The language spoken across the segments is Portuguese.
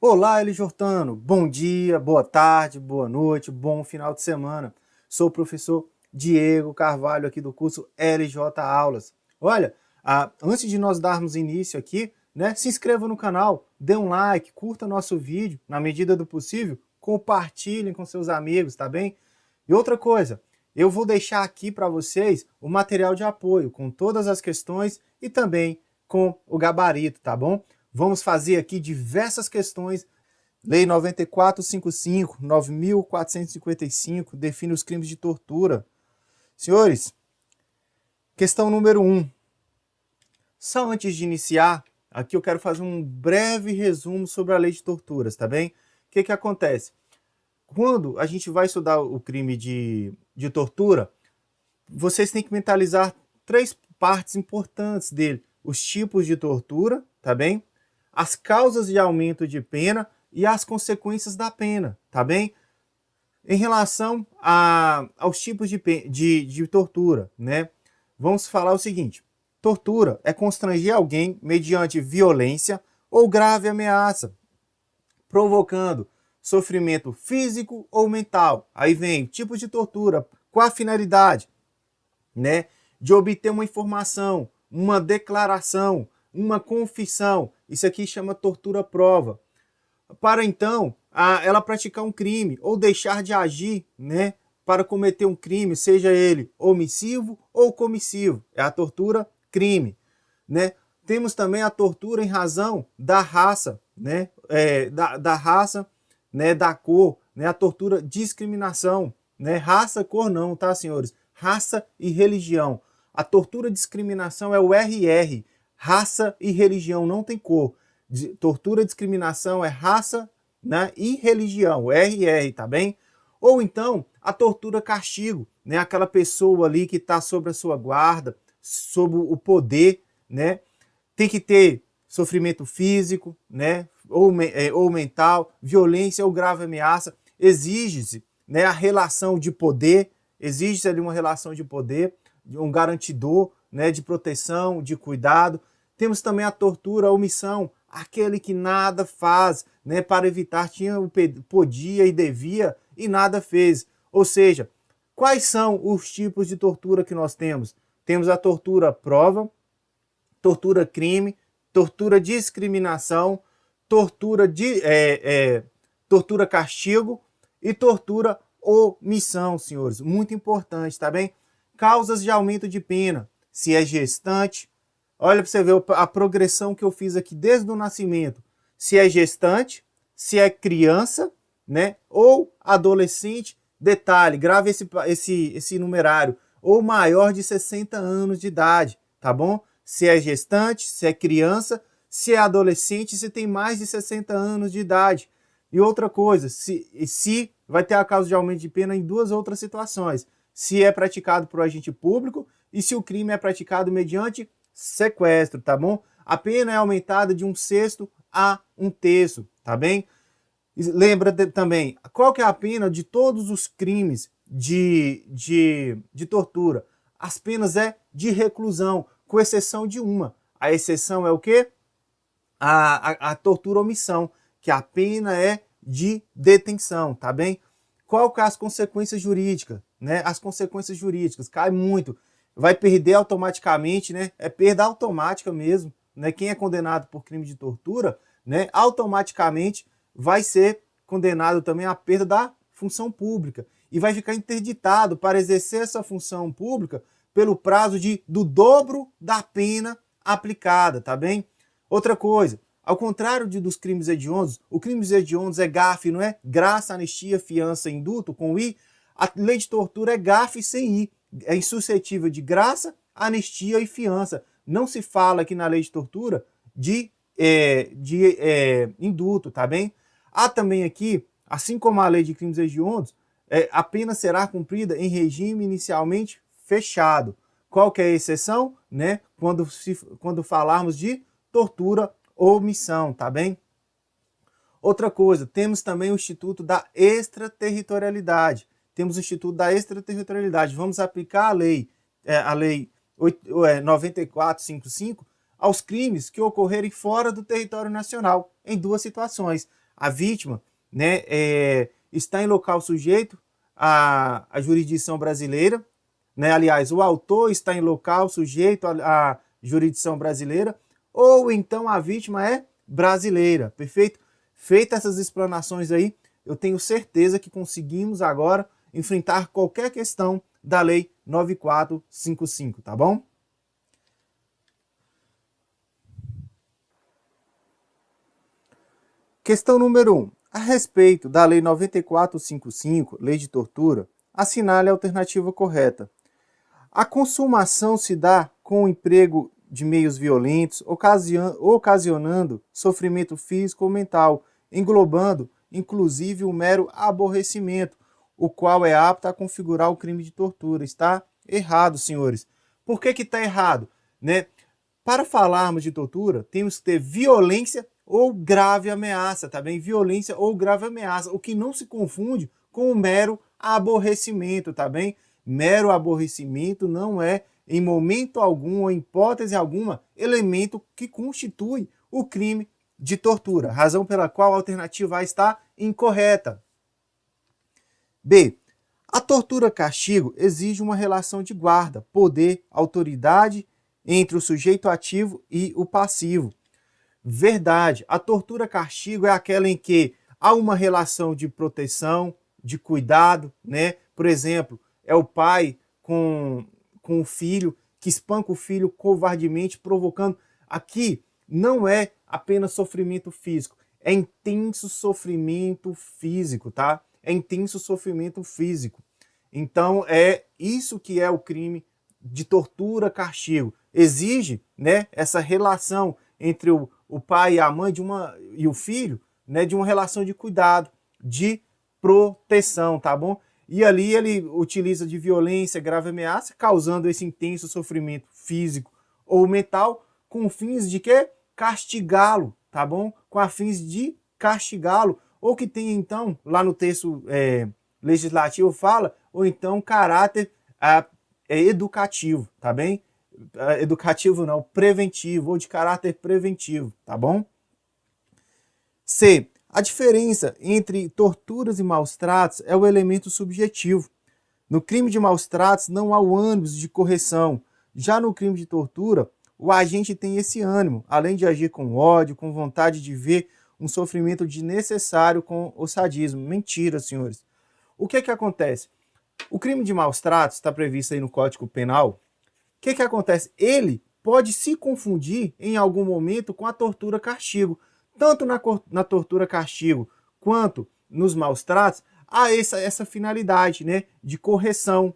Olá, Eli Jordano. Bom dia, boa tarde, boa noite, bom final de semana. Sou o professor Diego Carvalho aqui do curso LJ Aulas. Olha, antes de nós darmos início aqui, né, se inscreva no canal, dê um like, curta nosso vídeo, na medida do possível, compartilhem com seus amigos, tá bem? E outra coisa, eu vou deixar aqui para vocês o material de apoio com todas as questões e também com o gabarito, tá bom? Vamos fazer aqui diversas questões. Lei 9455, 9455, define os crimes de tortura. Senhores, questão número 1. Só antes de iniciar, aqui eu quero fazer um breve resumo sobre a lei de torturas, tá bem? O que acontece? Quando a gente vai estudar o crime de tortura, vocês têm que mentalizar três partes importantes dele. Os tipos de tortura, tá bem? As causas de aumento de pena e as consequências da pena, tá bem? Em relação aos tipos de tortura, né? Vamos falar o seguinte: tortura é constranger alguém mediante violência ou grave ameaça, provocando sofrimento físico ou mental. Aí vem tipos de tortura, com a finalidade, né, de obter uma informação, uma declaração, uma confissão. Isso aqui chama tortura-prova. Para então ela praticar um crime ou deixar de agir, né, para cometer um crime, seja ele omissivo ou comissivo. É a tortura-crime, né? Temos também a tortura em razão da raça, né, da raça, né, da cor, né, a tortura discriminação, né, raça, cor não, tá, senhores? Raça e religião. A tortura discriminação é o RR, raça e religião, não tem cor. Tortura discriminação é raça, né, e religião, RR, tá bem? Ou então a tortura castigo, né, aquela pessoa ali que está sob a sua guarda, sob o poder, né, tem que ter sofrimento físico, né, ou mental, violência ou grave ameaça. Exige-se, né, a relação de poder, exige-se ali uma relação de poder, um garantidor, né, de proteção, de cuidado. Temos também a tortura, a omissão, aquele que nada faz, né, para evitar, podia e devia e nada fez. Ou seja, quais são os tipos de tortura que nós temos? Temos a tortura prova, tortura crime, tortura discriminação, tortura castigo e tortura omissão, senhores. Muito importante, tá bem? Causas de aumento de pena. Se é gestante, olha para você ver a progressão que eu fiz aqui desde o nascimento. Se é gestante, se é criança, né, ou adolescente, detalhe, grave esse numerário, ou maior de 60 anos de idade, tá bom? Se é gestante, se é criança, se é adolescente, se tem mais de 60 anos de idade. E outra coisa, se vai ter a causa de aumento de pena em duas outras situações. Se é praticado por agente público e se o crime é praticado mediante sequestro, tá bom? A pena é aumentada de 1/6 a 1/3, tá bem? Lembra também, qual que é a pena de todos os crimes de tortura? As penas é de reclusão, com exceção de uma. A exceção é o quê? A tortura omissão, que a pena é de detenção, tá bem? Qual que é as consequências jurídicas? Né? As consequências jurídicas, cai muito. Vai perder automaticamente, né? É perda automática mesmo. Né? Quem é condenado por crime de tortura, né, automaticamente vai ser condenado também à perda da função pública e vai ficar interditado para exercer essa função pública pelo prazo do dobro da pena aplicada, tá bem? Outra coisa, ao contrário dos crimes hediondos, o crime hediondos é GAF, não é? Graça, anistia, fiança, indulto, com I. A lei de tortura é GAF sem I. É insuscetível de graça, anistia e fiança. Não se fala aqui na lei de tortura de indulto, tá bem? Há também aqui, assim como a lei de crimes hediondos, a pena será cumprida em regime inicialmente fechado. Qual que é a exceção? Né? Quando falarmos de tortura ou omissão, tá bem? Outra coisa, temos também o Instituto da Extraterritorialidade. Temos o Instituto da Extraterritorialidade. Vamos aplicar a lei 9455 aos crimes que ocorrerem fora do território nacional, em duas situações. a vítima, né, está em local sujeito à jurisdição brasileira, né? Aliás, o autor está em local sujeito à jurisdição brasileira, ou então a vítima é brasileira, perfeito? Feitas essas explanações aí, eu tenho certeza que conseguimos agora enfrentar qualquer questão da Lei 9455, tá bom? Questão número 1. A respeito da Lei 9455, Lei de Tortura, assinale a alternativa correta. A consumação se dá com o emprego de meios violentos, ocasionando sofrimento físico ou mental, englobando inclusive o mero aborrecimento, o qual é apto a configurar o crime de tortura. Está errado, senhores. Por que está errado? Né? Para falarmos de tortura, temos que ter violência ou grave ameaça, tá bem? Violência ou grave ameaça, o que não se confunde com o mero aborrecimento, tá bem? Mero aborrecimento não é, em momento algum ou em hipótese alguma, elemento que constitui o crime de tortura, razão pela qual a alternativa A está incorreta. B. A tortura-castigo exige uma relação de guarda, poder, autoridade entre o sujeito ativo e o passivo. Verdade, a tortura-castigo é aquela em que há uma relação de proteção, de cuidado, né? Por exemplo, é o pai com o filho, que espanca o filho covardemente, provocando. Aqui não é apenas sofrimento físico, é intenso sofrimento físico, tá? É intenso sofrimento físico. Então, é isso que é o crime de tortura, castigo. Exige, né, essa relação entre o pai e a mãe e o filho, né, de uma relação de cuidado, de proteção, tá bom? E ali ele utiliza de violência, grave ameaça, causando esse intenso sofrimento físico ou mental, com fins de quê? Castigá-lo, tá bom? Com fins de castigá-lo, ou que tem então, lá no texto legislativo fala, ou então caráter educativo, tá bem? Educativo não, preventivo, ou de caráter preventivo, tá bom? C. A diferença entre torturas e maus-tratos é o elemento subjetivo. No crime de maus-tratos não há o ânimo de correção. Já no crime de tortura, o agente tem esse ânimo, além de agir com ódio, com vontade de ver um sofrimento desnecessário com o sadismo. Mentira, senhores. O que acontece? O crime de maus-tratos está previsto aí no Código Penal. O que acontece? Ele pode se confundir em algum momento com a tortura-castigo. Tanto na tortura-castigo quanto nos maus-tratos, há essa finalidade, né, de correção.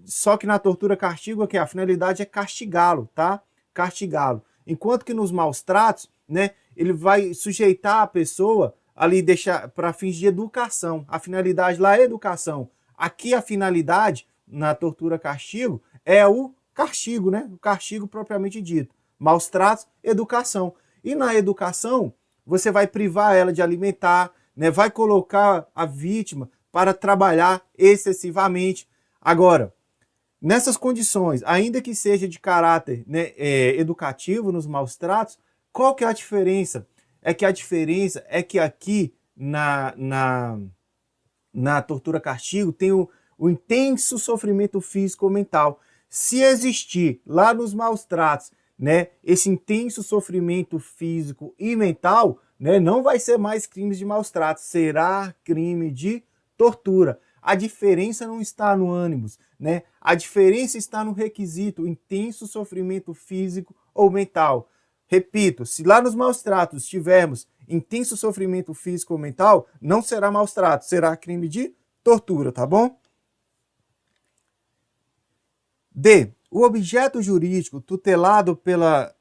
Só que na tortura-castigo a finalidade é castigá-lo, tá? Castigá-lo. Enquanto que nos maus-tratos, né, ele vai sujeitar a pessoa ali, deixar para fins de educação. A finalidade lá é educação. Aqui a finalidade, na tortura-castigo, é o castigo, né? O castigo propriamente dito. Maus-tratos, educação. E na educação, você vai privar ela de alimentar, né? Vai colocar a vítima para trabalhar excessivamente. Agora, nessas condições, ainda que seja de caráter, né, educativo nos maus-tratos, qual que é a diferença? É que a diferença é que aqui na tortura-castigo tem o intenso sofrimento físico ou mental. Se existir lá nos maus-tratos, né, esse intenso sofrimento físico e mental, né, não vai ser mais crimes de maus-tratos, será crime de tortura. A diferença não está no ânimos, né? A diferença está no requisito, intenso sofrimento físico ou mental. Repito, se lá nos maus-tratos tivermos intenso sofrimento físico ou mental, não será maus-trato, será crime de tortura, tá bom? D. O objeto jurídico tutelado pela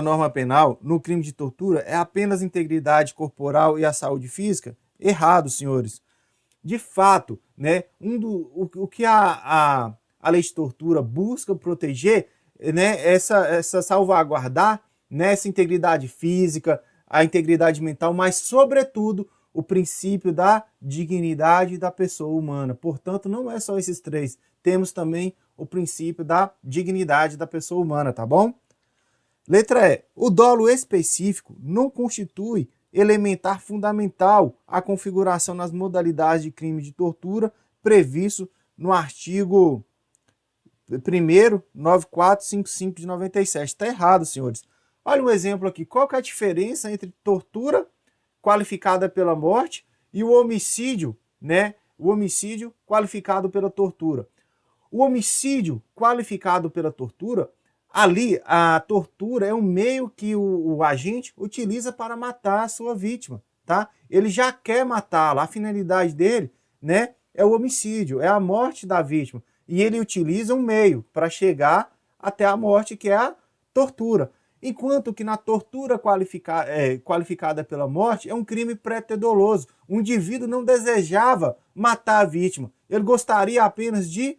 norma penal no crime de tortura é apenas a integridade corporal e a saúde física? Errado, senhores. De fato, né, o que a lei de tortura busca proteger, né, essa salvaguardar, né, essa integridade física, a integridade mental, mas, sobretudo, o princípio da dignidade da pessoa humana. Portanto, não é só esses três. Temos também o princípio da dignidade da pessoa humana, tá bom? Letra E. O dolo específico não constitui elementar fundamental à configuração nas modalidades de crime de tortura previsto no artigo 1º, 9455 de 97. Está errado, senhores. Olha um exemplo aqui. Qual que é a diferença entre tortura qualificada pela morte e o homicídio, né? O homicídio qualificado pela tortura. O homicídio qualificado pela tortura, ali a tortura é um meio que o agente utiliza para matar a sua vítima, tá? Ele já quer matá-la, a finalidade dele, né, é o homicídio, é a morte da vítima. E ele utiliza um meio para chegar até a morte, que é a tortura. Enquanto que na tortura qualificada pela morte é um crime pré-doloso. O indivíduo não desejava matar a vítima. Ele gostaria apenas de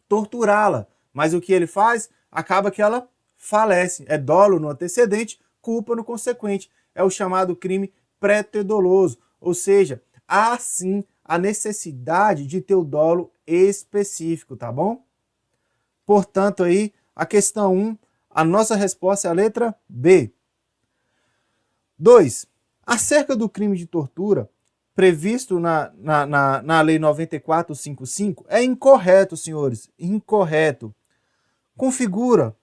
torturá-la. Mas o que ele faz? Acaba que ela falece. É dolo no antecedente, culpa no consequente. É o chamado crime pré-doloso. Ou seja, há sim a necessidade de ter o dolo específico, tá bom? Portanto, aí, a questão 1, a nossa resposta é a letra B. 2. Acerca do crime de tortura, previsto na Lei 9455, é incorreto, senhores, incorreto. Configura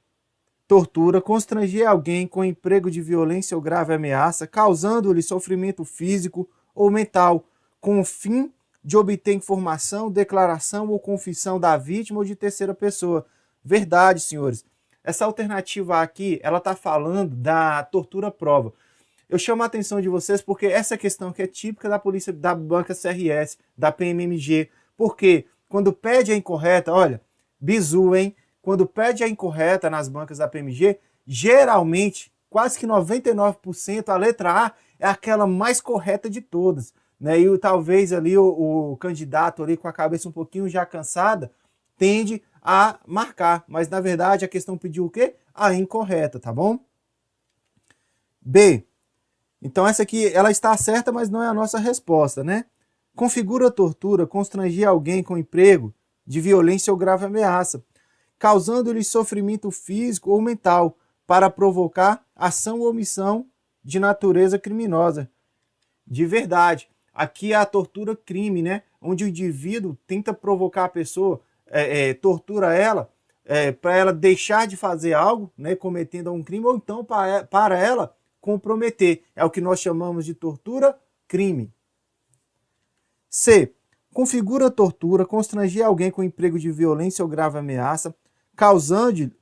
tortura constranger alguém com emprego de violência ou grave ameaça, causando-lhe sofrimento físico ou mental, com o fim de obter informação, declaração ou confissão da vítima ou de terceira pessoa. Verdade, senhores. Essa alternativa aqui, ela está falando da tortura-prova. Eu chamo a atenção de vocês porque essa questão aqui é típica da polícia, da banca CRS, da PMMG. Porque quando pede a incorreta, olha, bizu, hein? Quando pede a incorreta nas bancas da PMG, geralmente, quase que 99%, a letra A é aquela mais correta de todas, né? E talvez ali o candidato ali com a cabeça um pouquinho já cansada, tende a marcar. Mas na verdade a questão pediu o quê? A incorreta, tá bom? B. Então essa aqui, ela está certa, mas não é a nossa resposta, né? Configura a tortura constranger alguém com emprego de violência ou grave ameaça, causando-lhe sofrimento físico ou mental, para provocar ação ou omissão de natureza criminosa. De verdade, aqui é a tortura crime, né? Onde o indivíduo tenta provocar a pessoa, tortura ela, para ela deixar de fazer algo, né? Cometendo um crime, ou então para ela comprometer. É o que nós chamamos de tortura crime. C. Configura a tortura constranger alguém com emprego de violência ou grave ameaça,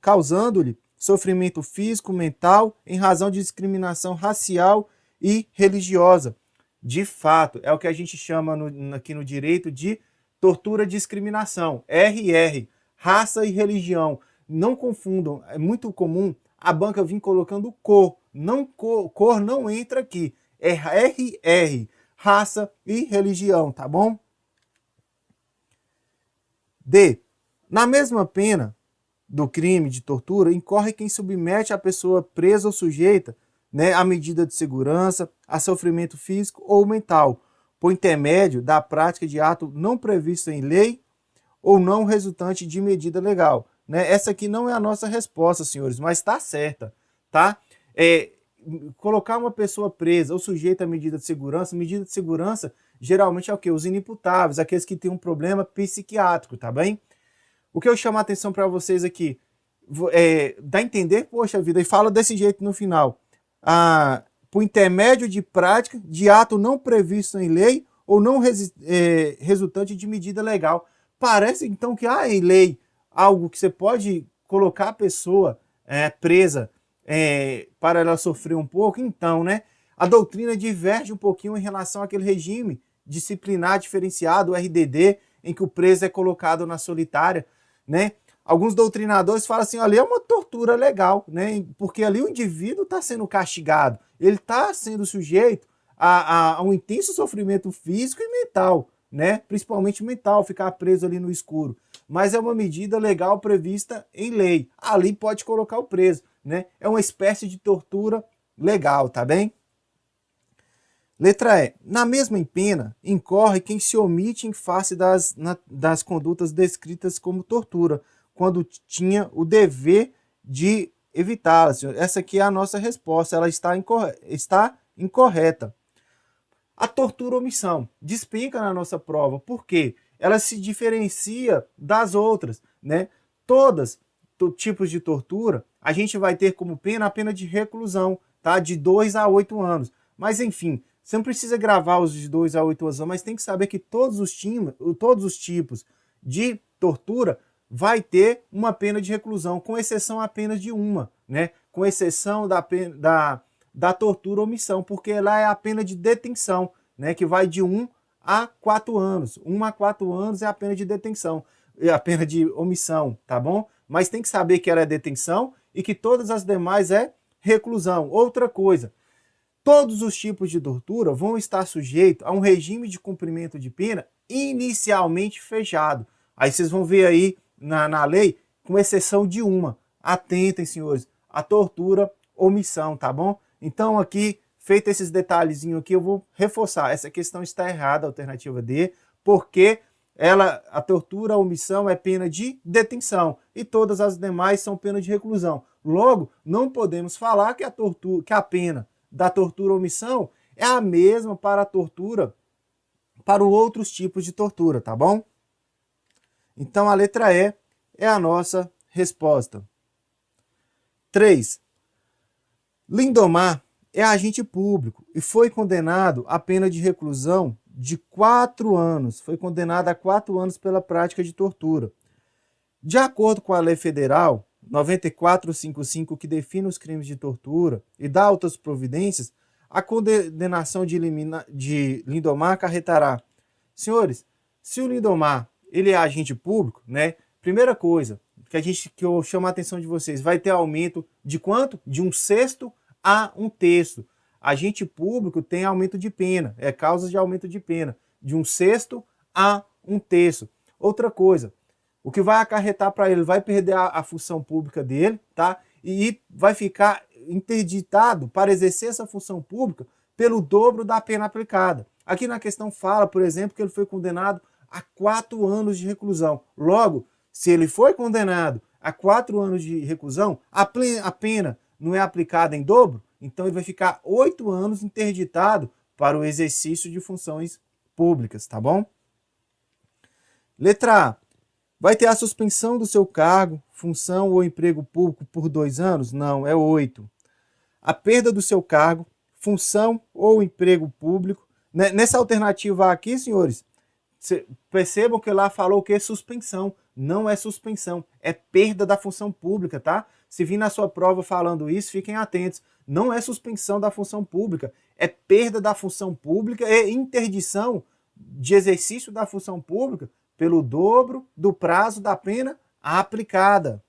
causando-lhe sofrimento físico, mental, em razão de discriminação racial e religiosa. De fato, é o que a gente chama aqui no direito de tortura discriminação, RR, raça e religião. Não confundam, é muito comum a banca vir colocando cor. Cor não entra aqui, é RR, raça e religião, tá bom? D. Na mesma pena do crime de tortura, incorre quem submete a pessoa presa ou sujeita, né, a medida de segurança, a sofrimento físico ou mental, por intermédio da prática de ato não previsto em lei ou não resultante de medida legal. Né? Essa aqui não é a nossa resposta, senhores, mas está certa. Tá? Colocar uma pessoa presa ou sujeita a medida de segurança geralmente é o quê? Os inimputáveis, aqueles que têm um problema psiquiátrico, tá bem? O que eu chamo a atenção para vocês aqui, dá a entender, poxa vida, e fala desse jeito no final. Por intermédio de prática de ato não previsto em lei ou não resultante de medida legal. Parece então que há em lei algo que você pode colocar a pessoa presa para ela sofrer um pouco. Então, né, a doutrina diverge um pouquinho em relação àquele regime disciplinar diferenciado, o RDD, em que o preso é colocado na solitária, né? Alguns doutrinadores falam assim, ali é uma tortura legal, né? Porque ali o indivíduo está sendo castigado, ele está sendo sujeito a um intenso sofrimento físico e mental, né? Principalmente mental, ficar preso ali no escuro. Mas é uma medida legal prevista em lei. Ali pode colocar o preso, né? É uma espécie de tortura legal, tá bem? Letra E. Na mesma pena, incorre quem se omite em face das condutas descritas como tortura, quando tinha o dever de evitá-las. Essa aqui é a nossa resposta, ela está incorreta. A tortura omissão despenca na nossa prova, por quê? Ela se diferencia das outras, né? Todos tipos de tortura, a gente vai ter como pena a pena de reclusão, tá? De 2 a 8 anos. Mas, enfim, você não precisa gravar os de 2 a 8 anos, mas tem que saber que todos os tipos de tortura vai ter uma pena de reclusão, com exceção apenas de uma, né? Com exceção da tortura omissão, porque ela é a pena de detenção, né? Que vai de 1 a 4 anos. 1 a 4 anos é a pena de detenção, a pena de omissão, tá bom? Mas tem que saber que ela é detenção e que todas as demais é reclusão. Outra coisa, todos os tipos de tortura vão estar sujeitos a um regime de cumprimento de pena inicialmente fechado. Aí vocês vão ver aí na lei, com exceção de uma. Atentem, senhores, a tortura omissão, tá bom? Então aqui, feito esses detalhezinhos aqui, eu vou reforçar. Essa questão está errada, a alternativa D, porque a tortura, a omissão é pena de detenção e todas as demais são pena de reclusão. Logo, não podemos falar que a pena da tortura omissão é a mesma para a tortura, para os outros tipos de tortura, tá bom? Então a letra E é a nossa resposta. 3. Lindomar é agente público e foi condenado à pena de reclusão de 4 anos. Foi condenado a 4 anos pela prática de tortura. De acordo com a Lei Federal 9455, que define os crimes de tortura e dá outras providências, a condenação de Lindomar acarretará. Senhores, se o Lindomar ele é agente público, né? Primeira coisa que eu chamo a atenção de vocês, vai ter aumento de quanto? De 1/6 a 1/3. Agente público tem aumento de pena, é causa de aumento de pena, de 1/6 a 1/3. Outra coisa, o que vai acarretar para ele, vai perder a função pública dele, tá? E vai ficar interditado para exercer essa função pública pelo dobro da pena aplicada. Aqui na questão fala, por exemplo, que ele foi condenado a 4 anos de reclusão. Logo, se ele foi condenado a 4 anos de reclusão, a pena não é aplicada em dobro, então ele vai ficar 8 anos interditado para o exercício de funções públicas, tá bom? Letra A. Vai ter a suspensão do seu cargo, função ou emprego público por 2 anos? Não, é 8. A perda do seu cargo, função ou emprego público. Nessa alternativa aqui, senhores, percebam que lá falou o que? Suspensão. Não é suspensão, é perda da função pública, tá? Se vir na sua prova falando isso, fiquem atentos. Não é suspensão da função pública, é perda da função pública e interdição de exercício da função pública pelo dobro do prazo da pena aplicada.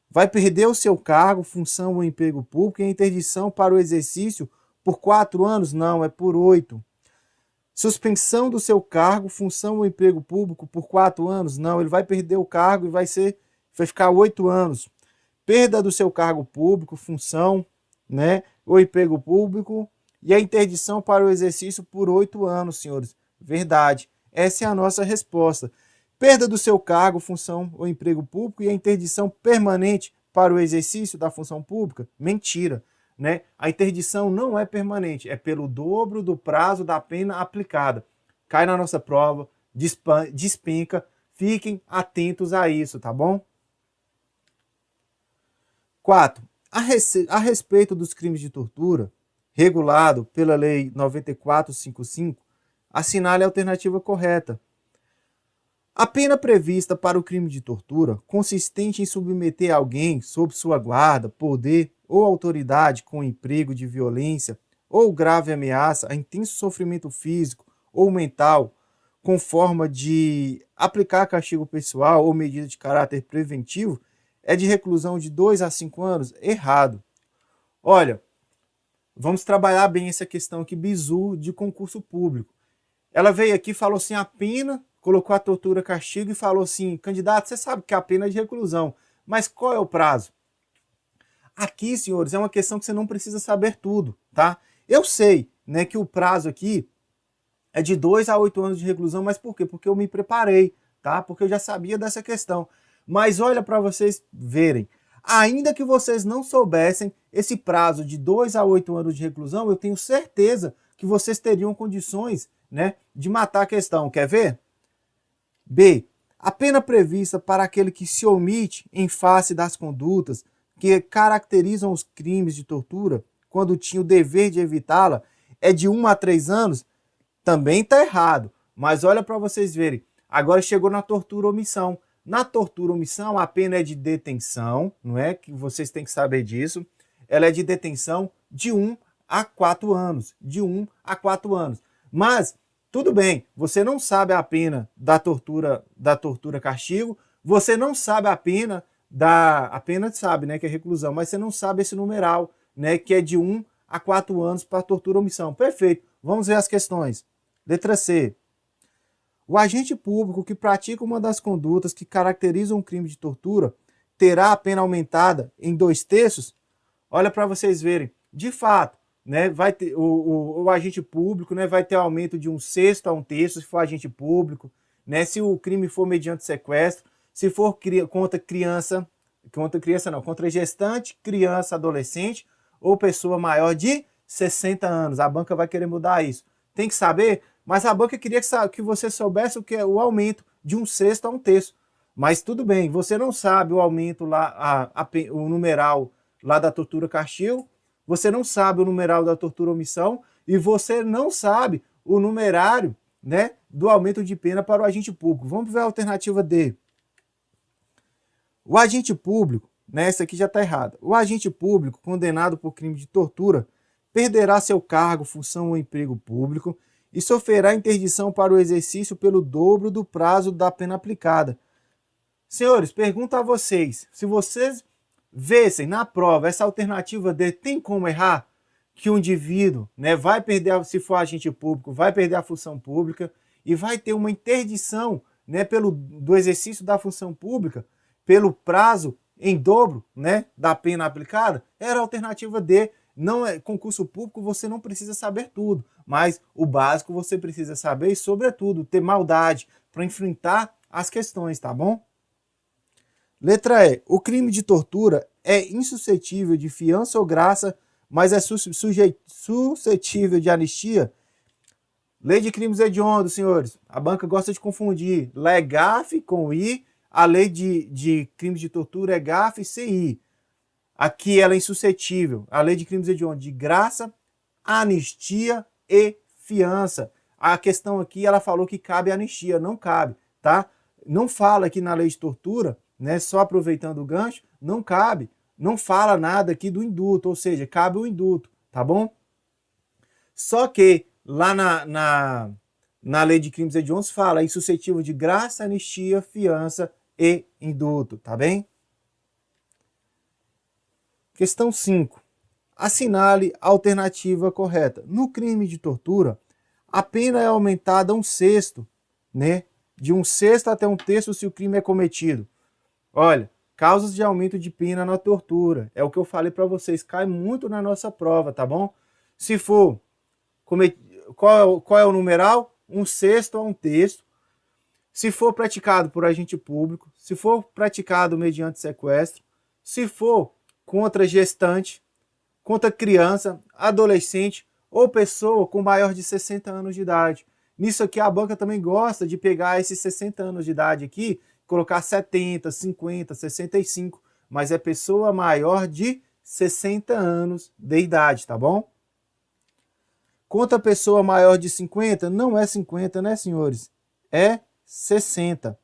Vai perder o seu cargo, função ou emprego público e a interdição para o exercício por 4 anos? Não, é por 8. Suspensão do seu cargo, função ou emprego público por 4 anos? Não, ele vai perder o cargo e vai ficar 8 anos. Perda do seu cargo público, função, né, ou emprego público e a interdição para o exercício por 8 anos, senhores. Verdade. Essa é a nossa resposta. Perda do seu cargo, função ou emprego público e a interdição permanente para o exercício da função pública? Mentira. Né? A interdição não é permanente, é pelo dobro do prazo da pena aplicada. Cai na nossa prova, despenca, fiquem atentos a isso, tá bom? 4. A respeito dos crimes de tortura, regulado pela Lei 9455, assinale a alternativa correta. A pena prevista para o crime de tortura, consistente em submeter alguém sob sua guarda, poder ou autoridade com emprego de violência ou grave ameaça a intenso sofrimento físico ou mental, com forma de aplicar castigo pessoal ou medida de caráter preventivo, é de reclusão de 2 a 5 anos? Errado. Olha, vamos trabalhar bem essa questão aqui, bizu de concurso público. Ela veio aqui e falou assim, a pena, colocou a tortura castigo e falou assim, candidato, você sabe que a pena é de reclusão, mas qual é o prazo? Aqui, senhores, é uma questão que você não precisa saber tudo, tá? Eu sei, né, que o prazo aqui é de 2 a 8 anos de reclusão, mas por quê? Porque eu me preparei, tá? Porque eu já sabia dessa questão. Mas olha para vocês verem, Ainda que vocês não soubessem esse prazo de 2 a 8 anos de reclusão, eu tenho certeza que vocês teriam condições, né, de matar a questão. Quer ver? B. A pena prevista para aquele que se omite em face das condutas que caracterizam os crimes de tortura, quando tinha o dever de evitá-la, é de 1 a 3 anos? Também está errado. Mas olha para vocês verem. Agora chegou na tortura omissão. Na tortura omissão, a pena é de detenção, não é? Que vocês têm que saber disso. Ela é de detenção de 1 a 4 anos. De 1 a 4 anos. Mas, tudo bem, você não sabe a pena da tortura castigo, você não sabe a pena a pena sabe, né, que é reclusão, mas você não sabe esse numeral, né, que é de 1 a 4 anos para tortura omissão. Perfeito. Vamos ver as questões. Letra C. O agente público que pratica uma das condutas que caracterizam um crime de tortura terá a pena aumentada em 2/3? Olha para vocês verem. De fato, né, vai ter, o agente público, né, vai ter aumento de 1/6 a 1/3 se for agente público, né, se o crime for mediante sequestro, se for contra gestante, criança, adolescente ou pessoa maior de 60 anos. A banca vai querer mudar isso. Tem que saber, mas a banca queria que você soubesse o que é o aumento de 1/6 a 1/3. Mas tudo bem, você não sabe o aumento lá, o numeral lá da tortura castigo, você não sabe o numeral da tortura omissão e você não sabe o numerário, né, do aumento de pena para o agente público. Vamos ver a alternativa D. O agente público, né, essa aqui já está errada. O agente público condenado por crime de tortura perderá seu cargo, função ou emprego público e sofrerá interdição para o exercício pelo dobro do prazo da pena aplicada. Senhores, pergunto a vocês, se vocês vissem na prova essa alternativa D, tem como errar? Que um indivíduo, né, vai perder, se for agente público, vai perder a função pública e vai ter uma interdição, né, do exercício da função pública pelo prazo em dobro, né, da pena aplicada? Era a alternativa D. Não é concurso público, você não precisa saber tudo, mas o básico você precisa saber e, sobretudo, ter maldade para enfrentar as questões, tá bom? Letra E. O crime de tortura é insuscetível de fiança ou graça, mas é suscetível de anistia? Lei de crimes hediondos, senhores. A banca gosta de confundir LEGAF com I. A lei de crimes de tortura é GAF e CI. Aqui ela é insuscetível. A lei de crimes hediondos de graça, anistia e fiança. A questão aqui, ela falou que cabe anistia. Não cabe, tá? Não fala aqui na lei de tortura, né? Só aproveitando o gancho, não cabe. Não fala nada aqui do induto, ou seja, cabe o induto, tá bom? Só que lá na lei de crimes hediondos fala insuscetível de graça, anistia, fiança e induto, tá bem? Questão 5. Assinale a alternativa correta. No crime de tortura, a pena é aumentada a 1/6, né? De 1/6 até 1/3 se o crime é cometido. Olha, causas de aumento de pena na tortura. É o que eu falei para vocês, cai muito na nossa prova, tá bom? Se for, qual é o numeral? 1/6 a 1/3. Se for praticado por agente público, se for praticado mediante sequestro, se for contra gestante, contra criança, adolescente ou pessoa com maior de 60 anos de idade. Nisso aqui a banca também gosta de pegar esses 60 anos de idade aqui, colocar 70, 50, 65, mas é pessoa maior de 60 anos de idade, tá bom? Contra pessoa maior de 50, não é 50, né, senhores? É 60.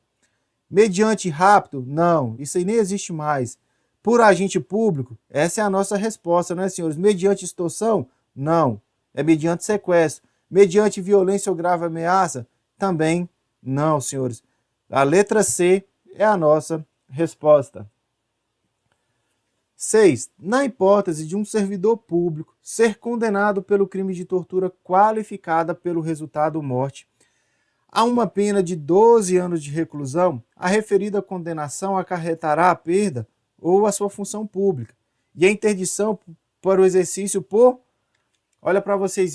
Mediante rapto? Não, isso aí nem existe mais. Por agente público? Essa é a nossa resposta, né, senhores? Mediante extorsão? Não, é mediante sequestro. Mediante violência ou grave ameaça? Também não, senhores. A letra C é a nossa resposta. 6. Na hipótese de um servidor público ser condenado pelo crime de tortura qualificada pelo resultado morte, há uma pena de 12 anos de reclusão, a referida condenação acarretará a perda ou a sua função pública e a interdição para o exercício por... Olha para vocês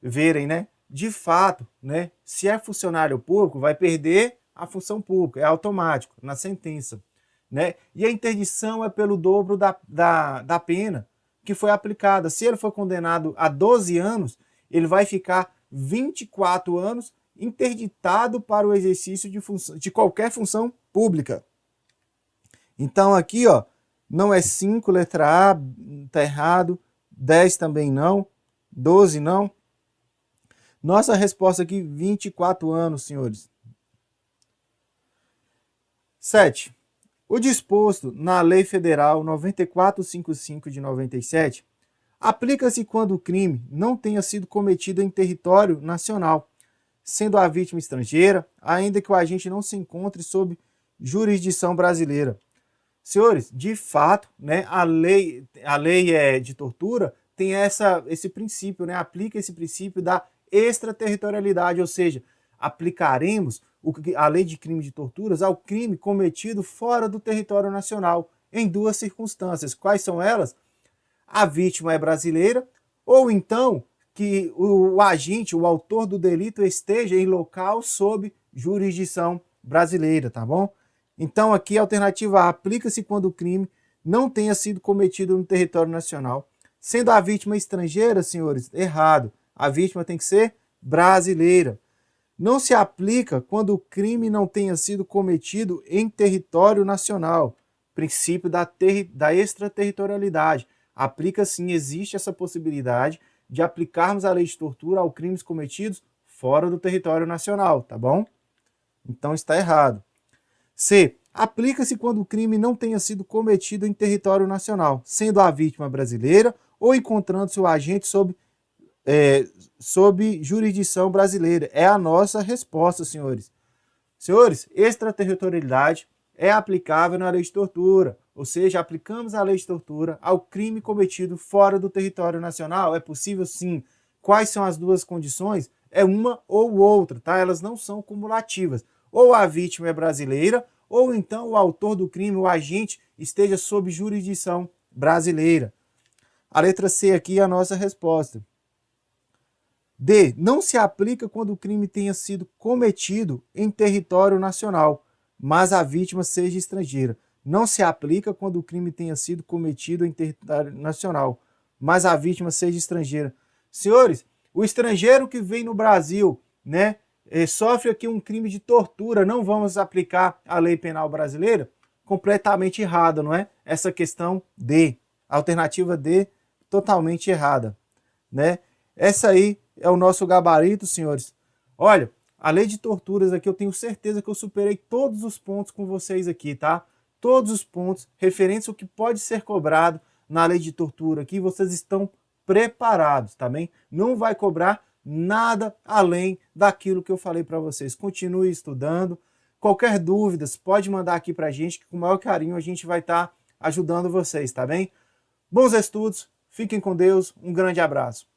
verem, né? De fato, né? Se é funcionário público, vai perder a função pública, é automático, na sentença. né? E a interdição é pelo dobro da pena que foi aplicada. Se ele for condenado a 12 anos, ele vai ficar 24 anos interditado para o exercício de qualquer função pública. Então aqui, ó, não é 5, letra A, tá errado, 10 também não, 12 não. Nossa resposta aqui, 24 anos, senhores. 7. O disposto na Lei Federal 9455 de 97 aplica-se quando o crime não tenha sido cometido em território nacional, sendo a vítima estrangeira, ainda que o agente não se encontre sob jurisdição brasileira. Senhores, de fato, né, a lei de tortura tem esse princípio, né, aplica esse princípio da extraterritorialidade, ou seja, aplicaremos a lei de crime de torturas ao crime cometido fora do território nacional, em duas circunstâncias. Quais são elas? A vítima é brasileira, ou então que o agente, o autor do delito, esteja em local sob jurisdição brasileira, tá bom? Então aqui a alternativa A, aplica-se quando o crime não tenha sido cometido no território nacional. Sendo a vítima estrangeira, senhores, errado. A vítima tem que ser brasileira. Não se aplica quando o crime não tenha sido cometido em território nacional. Princípio da extraterritorialidade. Aplica sim, existe essa possibilidade de aplicarmos a lei de tortura aos crimes cometidos fora do território nacional, tá bom? Então está errado. C. Aplica-se quando o crime não tenha sido cometido em território nacional, sendo a vítima brasileira ou encontrando-se o agente sob jurisdição brasileira. É a nossa resposta, senhores. Senhores, extraterritorialidade é aplicável na lei de tortura, ou seja, aplicamos a lei de tortura ao crime cometido fora do território nacional. É possível sim. Quais são as duas condições? É uma ou outra, tá? Elas não são cumulativas. Ou a vítima é brasileira, ou então o autor do crime, o agente, esteja sob jurisdição brasileira. A letra C aqui é a nossa resposta. D. Não se aplica quando o crime tenha sido cometido em território nacional, mas a vítima seja estrangeira. Não se aplica quando o crime tenha sido cometido em território nacional, mas a vítima seja estrangeira. Senhores, o estrangeiro que vem no Brasil, né, sofre aqui um crime de tortura, não vamos aplicar a lei penal brasileira? Completamente errada, não é? Essa questão D, alternativa D, totalmente errada, né? Essa aí é o nosso gabarito, senhores. Olha, a lei de torturas aqui eu tenho certeza que eu superei todos os pontos com vocês aqui, tá? Todos os pontos referentes ao que pode ser cobrado na lei de tortura aqui, vocês estão preparados, tá bem? Não vai cobrar nada além daquilo que eu falei para vocês. Continue estudando. Qualquer dúvida, pode mandar aqui pra gente, que com o maior carinho a gente vai estar ajudando vocês, tá bem? Bons estudos, fiquem com Deus, um grande abraço.